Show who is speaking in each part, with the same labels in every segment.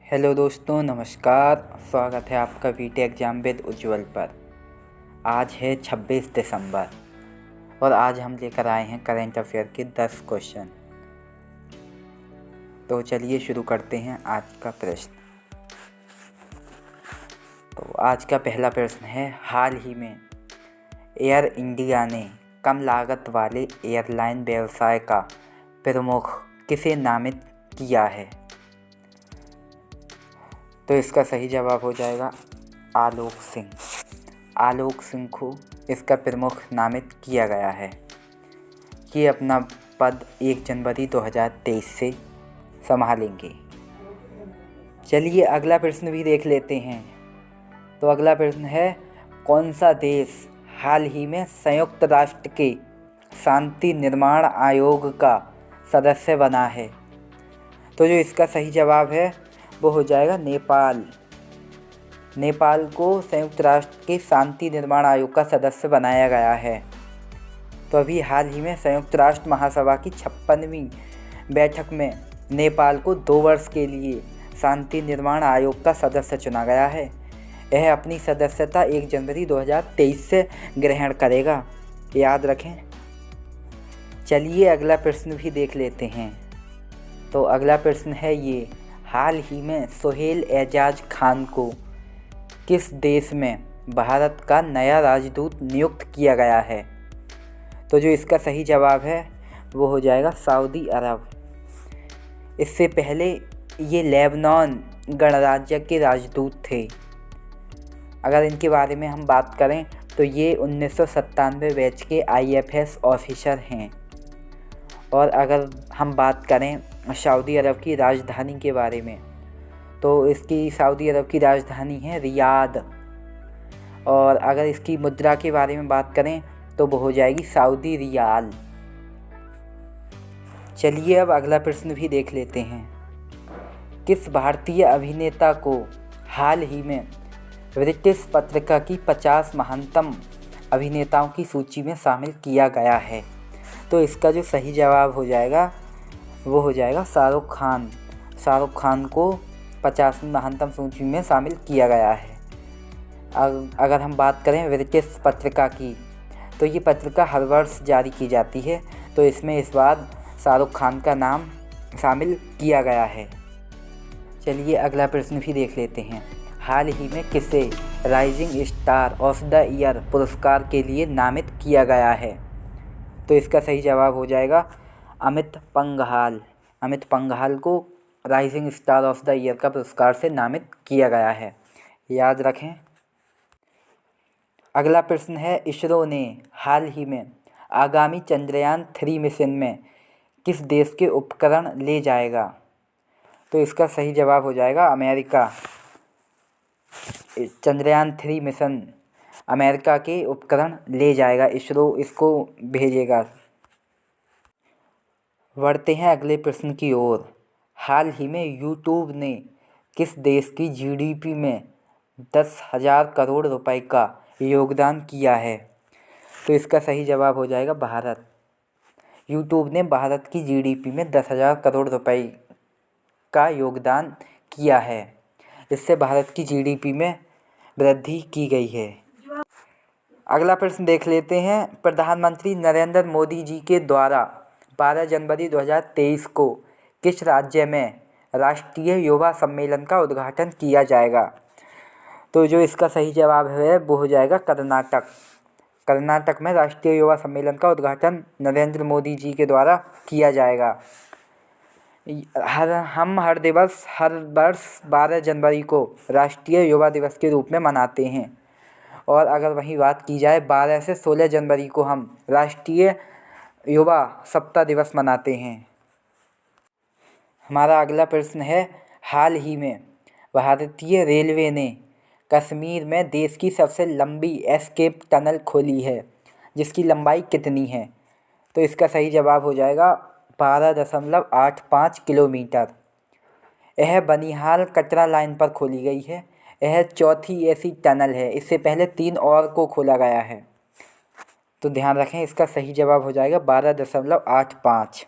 Speaker 1: Hello दोस्तों, नमस्कार। स्वागत है आपका वीटे एग्जाम विद उज्ज्वल पर। आज है 26 दिसंबर और आज हम लेकर आए हैं करंट अफेयर के 10 क्वेश्चन। तो चलिए शुरू करते हैं आज का प्रश्न। तो आज का पहला प्रश्न है, हाल ही में एयर इंडिया ने कम लागत वाले एयरलाइन व्यवसाय का प्रमुख किसे नामित किया है? तो इसका सही जवाब हो जाएगा आलोक सिंह। आलोक सिंह को इसका प्रमुख नामित किया गया है। ये अपना पद 1 जनवरी 2023 से संभालेंगे। चलिए अगला प्रश्न भी देख लेते हैं। तो अगला प्रश्न है, कौन सा देश हाल ही में संयुक्त राष्ट्र के शांति निर्माण आयोग का सदस्य बना है? तो जो इसका सही जवाब है वो हो जाएगा नेपाल। नेपाल को संयुक्त राष्ट्र के शांति निर्माण आयोग का सदस्य बनाया गया है। तो अभी हाल ही में संयुक्त राष्ट्र महासभा की 56वीं बैठक में नेपाल को 2 वर्ष के लिए शांति निर्माण आयोग का सदस्य चुना गया है। यह अपनी सदस्यता 1 जनवरी 2023 से ग्रहण करेगा, याद रखें। चलिए अगला प्रश्न भी देख लेते हैं। तो अगला प्रश्न है ये, हाल ही में सोहेल एजाज खान को किस देश में भारत का नया राजदूत नियुक्त किया गया है? तो जो इसका सही जवाब है वो हो जाएगा सऊदी अरब। इससे पहले ये लेबनान गणराज्य के राजदूत थे। अगर इनके बारे में हम बात करें तो ये 1997 बैच के IFS ऑफिसर हैं। और अगर हम बात करें सऊदी अरब की राजधानी के बारे में, तो इसकी सऊदी अरब की राजधानी है रियाद। और अगर इसकी मुद्रा के बारे में बात करें तो वो हो जाएगी सऊदी रियाल। चलिए अब अगला प्रश्न भी देख लेते हैं। किस भारतीय अभिनेता को हाल ही में ब्रिटिश पत्रिका की 50 महानतम अभिनेताओं की सूची में शामिल किया गया है? तो इसका जो सही जवाब हो जाएगा वो हो जाएगा शाहरुख खान। शाहरुख खान को 50 महानतम सूची में शामिल किया गया है। अगर हम बात करें ब्रिटिश पत्रिका की, तो ये पत्रिका हर वर्ष जारी की जाती है। तो इसमें इस बार शाहरुख खान का नाम शामिल किया गया है। चलिए अगला प्रश्न भी देख लेते हैं। हाल ही में किसे rising star of the year पुरस्कार के लिए नामित किया गया है? तो इसका सही जवाब हो जाएगा अमित पंघाल। अमित पंघाल को rising star of the year का पुरस्कार से नामित किया गया है, याद रखें। अगला प्रश्न है, इसरो ने हाल ही में आगामी चंद्रयान 3 मिशन में किस देश के उपकरण ले जाएगा? तो इसका सही जवाब हो जाएगा अमेरिका। चंद्रयान 3 मिशन अमेरिका के उपकरण ले जाएगा, इसरो इसको भेजेगा। बढ़ते हैं अगले प्रश्न की ओर। हाल ही में यूट्यूब ने किस देश की GDP में 10,000 करोड़ रुपए का योगदान किया है? तो इसका सही जवाब हो जाएगा भारत। यूट्यूब ने भारत की GDP में 10,000 करोड़ रुपए का योगदान किया है। इससे भारत की GDP में वृद्धि की गई है। अगला प्रश्न देख लेते हैं। प्रधानमंत्री नरेंद्र मोदी जी के द्वारा 12 जनवरी 2023 को किस राज्य में राष्ट्रीय युवा सम्मेलन का उद्घाटन किया जाएगा? तो जो इसका सही जवाब है वो हो जाएगा कर्नाटक। कर्नाटक में राष्ट्रीय युवा सम्मेलन का उद्घाटन नरेंद्र मोदी जी के द्वारा किया जाएगा। हम हर वर्ष 12 जनवरी को राष्ट्रीय युवा दिवस के रूप में मनाते हैं। और अगर वहीं बात की जाए 12 से 16 जनवरी को हम राष्ट्रीय युवा सप्ताह दिवस मनाते हैं। हमारा अगला प्रश्न है, हाल ही में भारतीय रेलवे ने कश्मीर में देश की सबसे लंबी एस्केप टनल खोली है, जिसकी लंबाई कितनी है? तो इसका सही जवाब हो जाएगा 12.85 किलोमीटर। यह बनिहाल कटरा लाइन पर खोली गई है। यह चौथी ऐसी टनल है। इससे पहले 3 और को खोला गया है। तो ध्यान रखें, इसका सही जवाब हो जाएगा 12.85।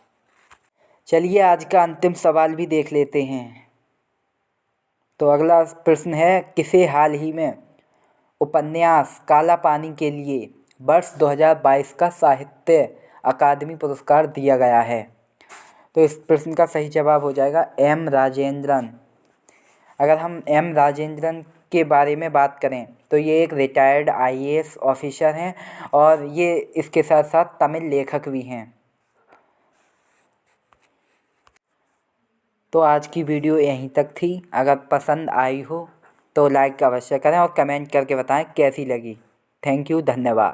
Speaker 1: चलिए आज का अंतिम सवाल भी देख लेते हैं। तो अगला प्रश्न है, किसे हाल ही में उपन्यास काला पानी के लिए वर्ष 2022 का साहित्य अकादमी पुरस्कार दिया गया है? तो इस प्रश्न का सही जवाब हो जाएगा एम राजेंद्रन। अगर हम एम राजेंद्रन के बारे में बात करें तो ये एक रिटायर्ड आईएएस ऑफिसर हैं और ये इसके साथ साथ तमिल लेखक भी हैं। तो आज की वीडियो यहीं तक थी। अगर पसंद आई हो तो लाइक अवश्य करें और कमेंट करके बताएं कैसी लगी। थैंक यू, धन्यवाद।